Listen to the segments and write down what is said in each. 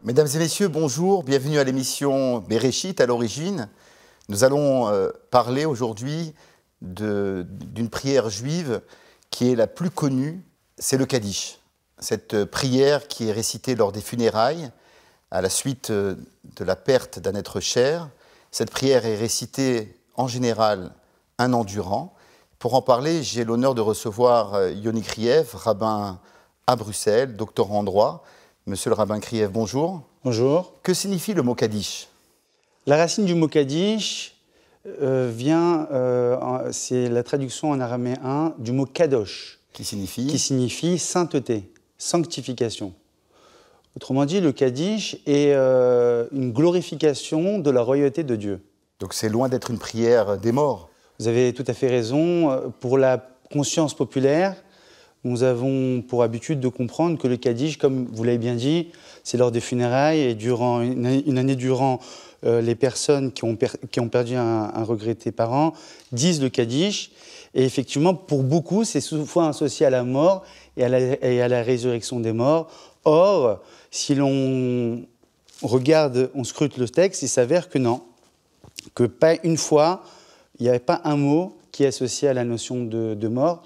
Mesdames et messieurs, bonjour, bienvenue à l'émission Bereshit à l'origine. Nous allons parler aujourd'hui d'une prière juive qui est la plus connue, c'est le Kaddish. Cette prière qui est récitée lors des funérailles à la suite de la perte d'un être cher. Cette prière est récitée en général un an durant. Pour en parler, j'ai l'honneur de recevoir Yoni Kriev, rabbin à Bruxelles, doctorant en droit. Monsieur le rabbin Kriev, bonjour. Bonjour. Que signifie le mot Kaddish? La racine du mot Kaddish c'est la traduction en araméen du mot Kadosh. Qui signifie? Qui signifie sainteté, sanctification. Autrement dit, le Kaddish est une glorification de la royauté de Dieu. Donc c'est loin d'être une prière des morts. Vous avez tout à fait raison. Pour la conscience populaire, nous avons pour habitude de comprendre que le Kaddish, comme vous l'avez bien dit, c'est lors des funérailles et durant une année durant, les personnes qui ont perdu un regretté parent disent le Kaddish. Et effectivement, pour beaucoup, c'est souvent associé à la mort et à la résurrection des morts. Or, si l'on regarde, on scrute le texte, il s'avère que non, que pas une fois, il n'y avait pas un mot qui est associé à la notion de mort,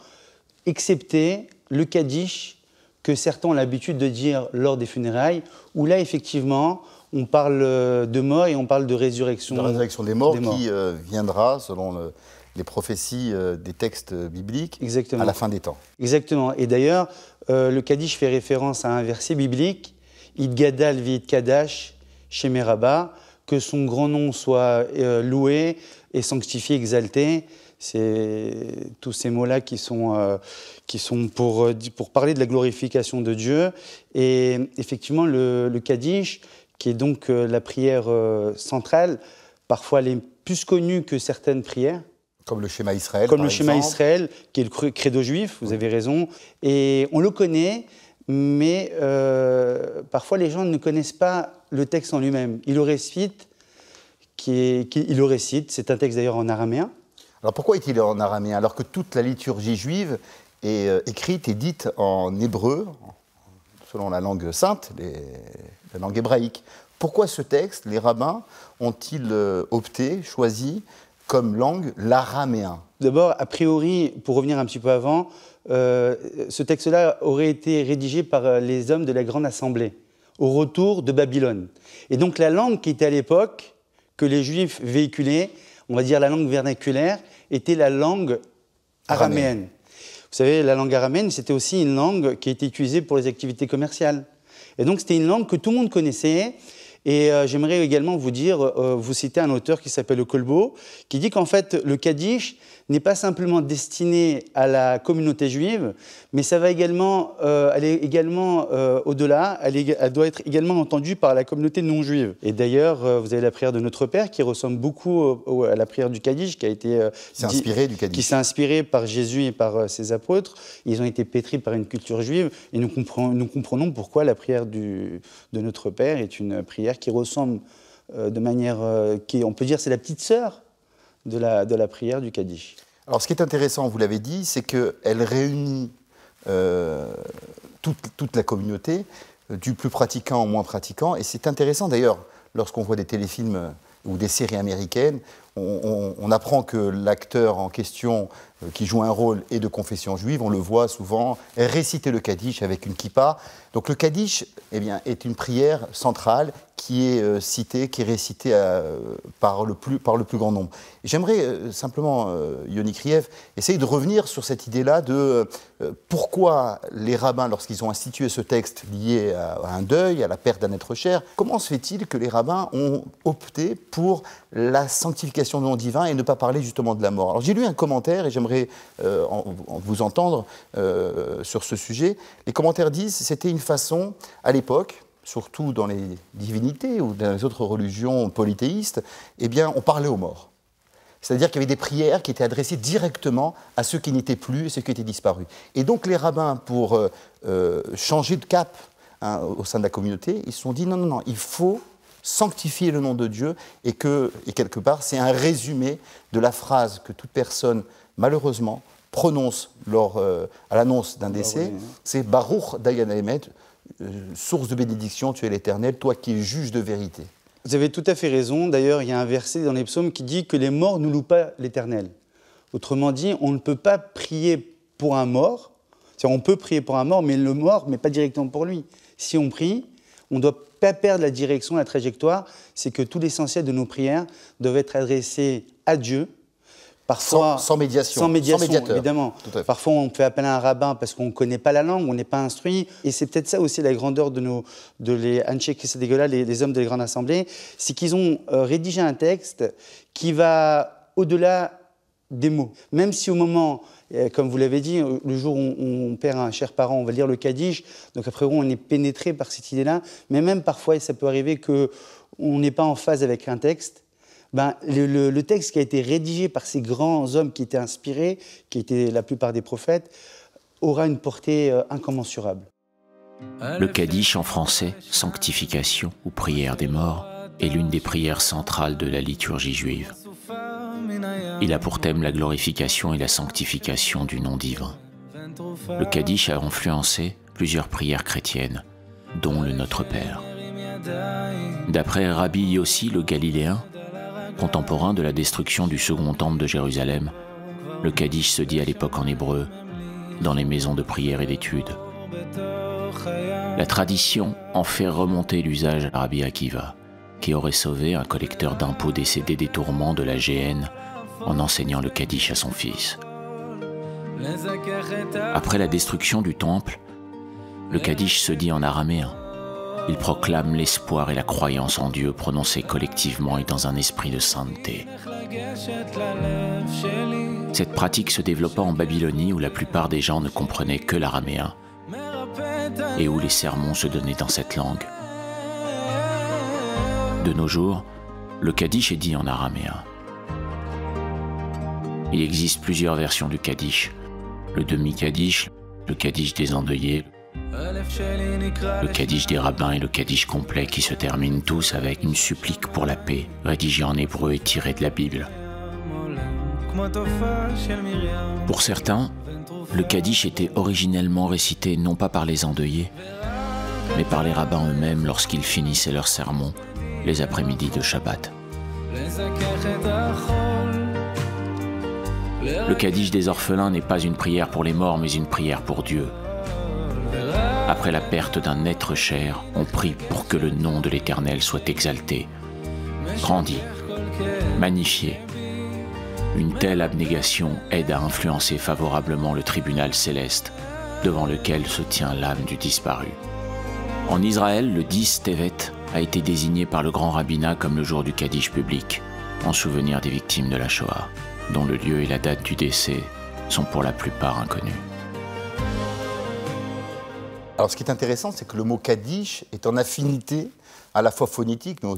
excepté le Kaddish que certains ont l'habitude de dire lors des funérailles, où là, effectivement, on parle de mort et on parle de résurrection. De résurrection des morts qui viendra, selon les prophéties des textes bibliques, Exactement. À la fin des temps. Exactement. Et d'ailleurs, le Kaddish fait référence à un verset biblique, « Id gadal v'id kadash shemei rabba », que son grand nom soit loué et sanctifié, exalté. C'est tous ces mots-là qui sont pour parler de la glorification de Dieu. Et effectivement, le Kaddish, qui est donc la prière centrale, parfois elle est plus connue que certaines prières. Comme le schéma Israël, Comme le schéma Israël, qui est le credo juif, vous avez raison. Et on le connaît, mais parfois les gens ne connaissent pas le texte en lui-même. Ils le récitent, c'est un texte d'ailleurs en araméen. Alors pourquoi est-il en araméen alors que toute la liturgie juive est écrite et dite en hébreu, selon la langue sainte, la langue hébraïque? Pourquoi ce texte, les rabbins ont-ils choisi comme langue l'araméen? D'abord, a priori, pour revenir un petit peu avant, ce texte-là aurait été rédigé par les hommes de la Grande Assemblée, au retour de Babylone. Et donc la langue qui était à l'époque, que les Juifs véhiculaient, on va dire la langue vernaculaire, était la langue araméenne. Vous savez, la langue araméenne, c'était aussi une langue qui était utilisée pour les activités commerciales. Et donc c'était une langue que tout le monde connaissait. Et j'aimerais également vous citer un auteur qui s'appelle Le Colbeau, qui dit qu'en fait, le Kaddish n'est pas simplement destiné à la communauté juive, mais ça va également, au-delà, elle doit être également entendue par la communauté non juive. Et d'ailleurs, vous avez la prière de Notre Père qui ressemble beaucoup à la prière du Kaddish, qui a été qui s'est inspirée par Jésus et par ses apôtres. Ils ont été pétris par une culture juive, et nous comprenons pourquoi la prière de Notre Père est une prière qui ressemble de manière, on peut dire, c'est la petite sœur de la prière du Kaddish. Alors ce qui est intéressant, vous l'avez dit, c'est qu'elle réunit toute la communauté, du plus pratiquant au moins pratiquant, et c'est intéressant d'ailleurs, lorsqu'on voit des téléfilms ou des séries américaines, on apprend que l'acteur en question qui joue un rôle est de confession juive, on le voit souvent réciter le Kaddish avec une kippa. Donc le Kaddish est une prière centrale qui est citée, qui est récitée par le plus grand nombre. J'aimerais simplement, Yoni Kriev, essayer de revenir sur cette idée-là de pourquoi les rabbins, lorsqu'ils ont institué ce texte lié à un deuil, à la perte d'un être cher, comment se fait-il que les rabbins ont opté pour la sanctification du nom divin et ne pas parler justement de la mort? Alors j'ai lu un commentaire et j'aimerais vous entendre sur ce sujet. Les commentaires disent que c'était une façon, à l'époque, surtout dans les divinités ou dans les autres religions polythéistes, on parlait aux morts. C'est-à-dire qu'il y avait des prières qui étaient adressées directement à ceux qui n'étaient plus et ceux qui étaient disparus. Et donc les rabbins, pour changer de cap au sein de la communauté, ils se sont dit non, il faut sanctifier le nom de Dieu et quelque part, c'est un résumé de la phrase que toute personne, malheureusement, prononce à l'annonce d'un décès, c'est « Baruch Dayan Haemet », source de bénédiction, tu es l'Éternel, toi qui es juge de vérité. Vous avez tout à fait raison. D'ailleurs, il y a un verset dans les psaumes qui dit que les morts ne louent pas l'Éternel. Autrement dit, on ne peut pas prier pour un mort. C'est-à-dire, on peut prier pour un mort, mais le mort, mais pas directement pour lui. Si on prie, on ne doit pas perdre la direction, la trajectoire. C'est que tout l'essentiel de nos prières doivent être adressés à Dieu. Parfois, sans médiation, sans médiateur, évidemment. Parfois, on fait appel à un rabbin parce qu'on ne connaît pas la langue, on n'est pas instruit. Et c'est peut-être ça aussi la grandeur de les Anshe Kesedegola, les hommes de la Grande Assemblée, c'est qu'ils ont rédigé un texte qui va au-delà des mots. Même si au moment, comme vous l'avez dit, le jour où on perd un cher parent, on va lire le Kaddish, donc après on est pénétré par cette idée-là, mais même parfois, ça peut arriver qu'on n'est pas en phase avec un texte. Le texte qui a été rédigé par ces grands hommes qui étaient inspirés, qui étaient la plupart des prophètes, aura une portée incommensurable. Le Kaddish en français, sanctification ou prière des morts, est l'une des prières centrales de la liturgie juive. Il a pour thème la glorification et la sanctification du nom divin. Le Kaddish a influencé plusieurs prières chrétiennes, dont le Notre Père. D'après Rabbi Yossi le Galiléen, contemporain de la destruction du second temple de Jérusalem, le Kaddish se dit à l'époque en hébreu, dans les maisons de prière et d'études. La tradition en fait remonter l'usage à Rabbi Akiva, qui aurait sauvé un collecteur d'impôts décédé des tourments de la géhenne en enseignant le Kaddish à son fils. Après la destruction du temple, le Kaddish se dit en araméen. Il proclame l'espoir et la croyance en Dieu prononcés collectivement et dans un esprit de sainteté. Cette pratique se développa en Babylonie où la plupart des gens ne comprenaient que l'araméen et où les sermons se donnaient dans cette langue. De nos jours, le Kaddish est dit en araméen. Il existe plusieurs versions du Kaddish. Le demi-Kaddish, le Kaddish des endeuillés, le Kaddish des rabbins et le Kaddish complet qui se terminent tous avec une supplique pour la paix, rédigée en hébreu et tirée de la Bible. Pour certains, le Kaddish était originellement récité non pas par les endeuillés, mais par les rabbins eux-mêmes lorsqu'ils finissaient leurs sermons les après-midi de Shabbat. Le Kaddish des orphelins n'est pas une prière pour les morts, mais une prière pour Dieu. Après la perte d'un être cher, on prie pour que le nom de l'Éternel soit exalté, grandi, magnifié. Une telle abnégation aide à influencer favorablement le tribunal céleste, devant lequel se tient l'âme du disparu. En Israël, le 10 Tevet a été désigné par le grand rabbinat comme le jour du Kaddish public, en souvenir des victimes de la Shoah, dont le lieu et la date du décès sont pour la plupart inconnus. Alors, ce qui est intéressant, c'est que le mot Kaddish est en affinité à la fois phonétique, mais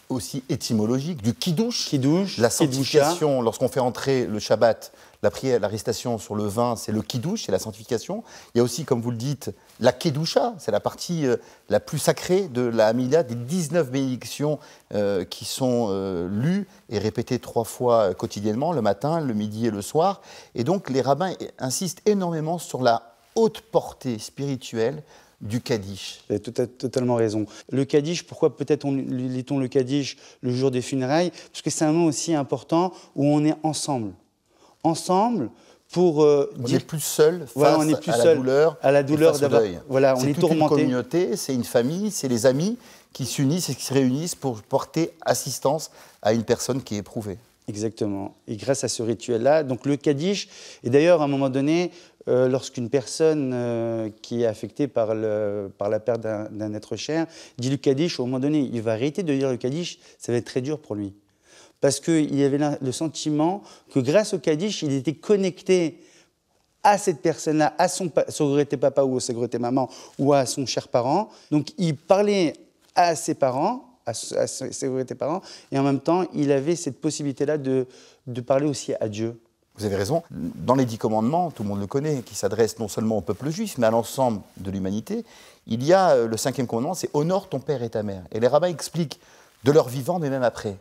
aussi étymologique, du Kiddush, la sanctification. Lorsqu'on fait entrer le Shabbat, la prière, la récitation sur le vin, c'est le Kiddush, c'est la sanctification. Il y a aussi, comme vous le dites, la Kedusha, c'est la partie la plus sacrée de la Hamidah, des 19 bénédictions qui sont lues et répétées 3 fois quotidiennement, le matin, le midi et le soir. Et donc, les rabbins insistent énormément sur la haute portée spirituelle du Kaddish. Vous avez totalement raison. Le Kaddish, pourquoi peut-être lit-on le Kaddish le jour des funérailles? Parce que c'est un moment aussi important où on est ensemble. Ensemble pour on n'est plus seul face à la douleur d'avoir. Voilà, on est tourmenté. C'est toute une communauté, c'est une famille, c'est les amis qui s'unissent et qui se réunissent pour porter assistance à une personne qui est éprouvée. Exactement. Et grâce à ce rituel-là, donc le Kaddish, et d'ailleurs à un moment donné, lorsqu'une personne qui est affectée par la perte d'un être cher dit le Kaddish, au moment donné, il va arrêter de dire le Kaddish, ça va être très dur pour lui. Parce qu'il y avait le sentiment que grâce au Kaddish, il était connecté à cette personne-là, à son regretté papa ou son regretté maman ou à son cher parent. Donc il parlait à ses parents, à ses regrettés parents, et en même temps, il avait cette possibilité-là de parler aussi à Dieu. Vous avez raison. Dans les 10 commandements, tout le monde le connaît, qui s'adresse non seulement au peuple juif, mais à l'ensemble de l'humanité, il y a le 5e commandement, c'est « Honore ton père et ta mère ». Et les rabbins expliquent de leur vivant, mais même après.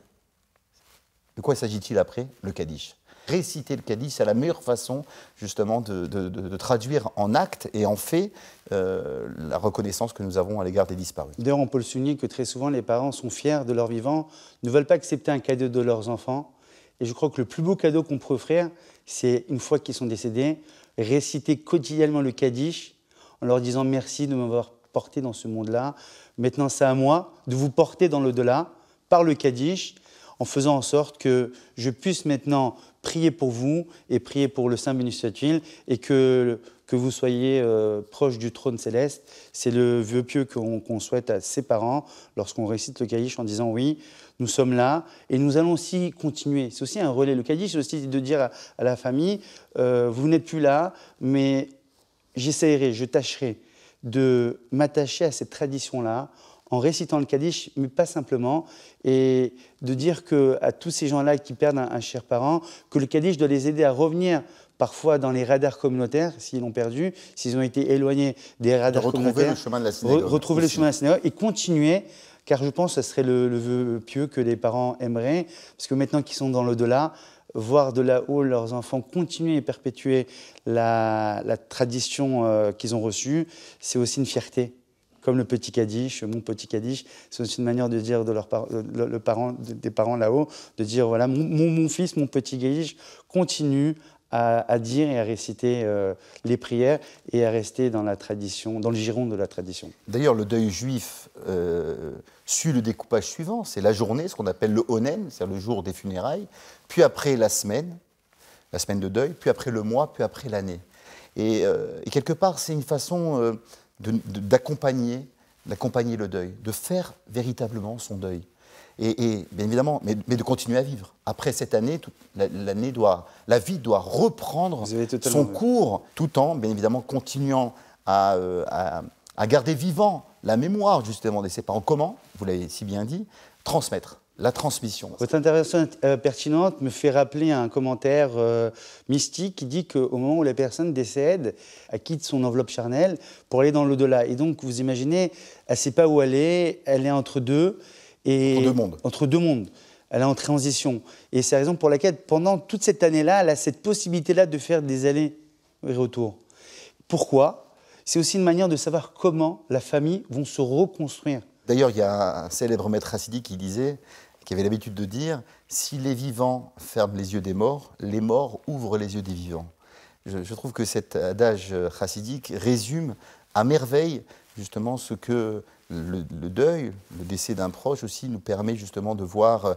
De quoi s'agit-il après? Le Kaddish. Réciter le Kaddish, c'est la meilleure façon justement de traduire en actes et en faits la reconnaissance que nous avons à l'égard des disparus. D'ailleurs, on peut le souligner que très souvent, les parents sont fiers de leurs vivants, ne veulent pas accepter un cadeau de leurs enfants. Et je crois que le plus beau cadeau qu'on peut offrir, c'est, une fois qu'ils sont décédés, réciter quotidiennement le Kaddish en leur disant merci de m'avoir porté dans ce monde-là. Maintenant, c'est à moi de vous porter dans l'au-delà par le Kaddish, en faisant en sorte que je puisse maintenant prier pour vous et prier pour le Saint béni soit-il et que vous soyez proche du trône céleste. C'est le vœu pieux qu'on souhaite à ses parents lorsqu'on récite le Kaddish en disant oui, nous sommes là et nous allons aussi continuer. C'est aussi un relais. Le Kaddish, c'est aussi de dire à la famille, vous n'êtes plus là, mais j'essaierai, je tâcherai de m'attacher à cette tradition-là en récitant le Kaddish, mais pas simplement, et de dire à tous ces gens-là qui perdent un cher parent, que le Kaddish doit les aider à revenir parfois dans les radars communautaires, s'ils l'ont perdu, s'ils ont été éloignés des radars communautaires. Le chemin de la synagogue. Retrouver le chemin de la synagogue et continuer, car je pense que ce serait le vœu pieux que les parents aimeraient, parce que maintenant qu'ils sont dans l'au-delà, voir de là-haut leurs enfants continuer et perpétuer la tradition qu'ils ont reçue, c'est aussi une fierté. Comme le petit Kaddish, mon petit Kaddish, c'est aussi une manière de dire des parents là-haut, de dire voilà, mon fils, mon petit Kaddish, continue à dire et à réciter les prières et à rester dans la tradition, dans le giron de la tradition. D'ailleurs, le deuil juif suit le découpage suivant, c'est la journée, ce qu'on appelle le Onen, c'est-à-dire le jour des funérailles, puis après la semaine de deuil, puis après le mois, puis après l'année. Et quelque part, c'est une façon d'accompagner le deuil, de faire véritablement son deuil. Et bien évidemment, mais de continuer à vivre. Après cette année, la vie doit reprendre son cours, tout en, bien évidemment, continuant à garder vivant la mémoire, justement, de ses parents. Comment, vous l'avez si bien dit, transmettre. La transmission. Votre intervention pertinente me fait rappeler un commentaire mystique qui dit qu'au moment où la personne décède, elle quitte son enveloppe charnelle pour aller dans l'au-delà. Et donc, vous imaginez, elle ne sait pas où aller, elle est entre deux. Entre deux mondes. Elle est en transition. Et c'est la raison pour laquelle, pendant toute cette année-là, elle a cette possibilité-là de faire des allers et retours. Pourquoi ? C'est aussi une manière de savoir comment la famille va se reconstruire. D'ailleurs, il y a un célèbre maître hassidique qui avait l'habitude de dire « Si les vivants ferment les yeux des morts, les morts ouvrent les yeux des vivants ». Je trouve que cet adage chassidique résume à merveille justement ce que le deuil, le décès d'un proche aussi nous permet justement de voir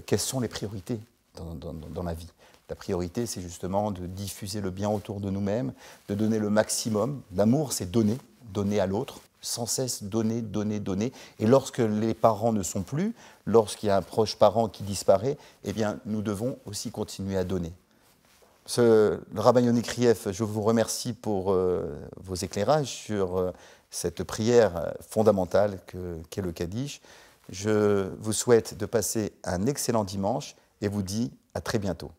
quelles sont les priorités dans la vie. La priorité, c'est justement de diffuser le bien autour de nous-mêmes, de donner le maximum. L'amour, c'est donner, donner à l'autre. Sans cesse donner, donner, donner. Et lorsque les parents ne sont plus, lorsqu'il y a un proche parent qui disparaît, eh bien, nous devons aussi continuer à donner. Le rabbin Yoni Krief, je vous remercie pour vos éclairages sur cette prière fondamentale qu'est le Kaddish. Je vous souhaite de passer un excellent dimanche et vous dis à très bientôt.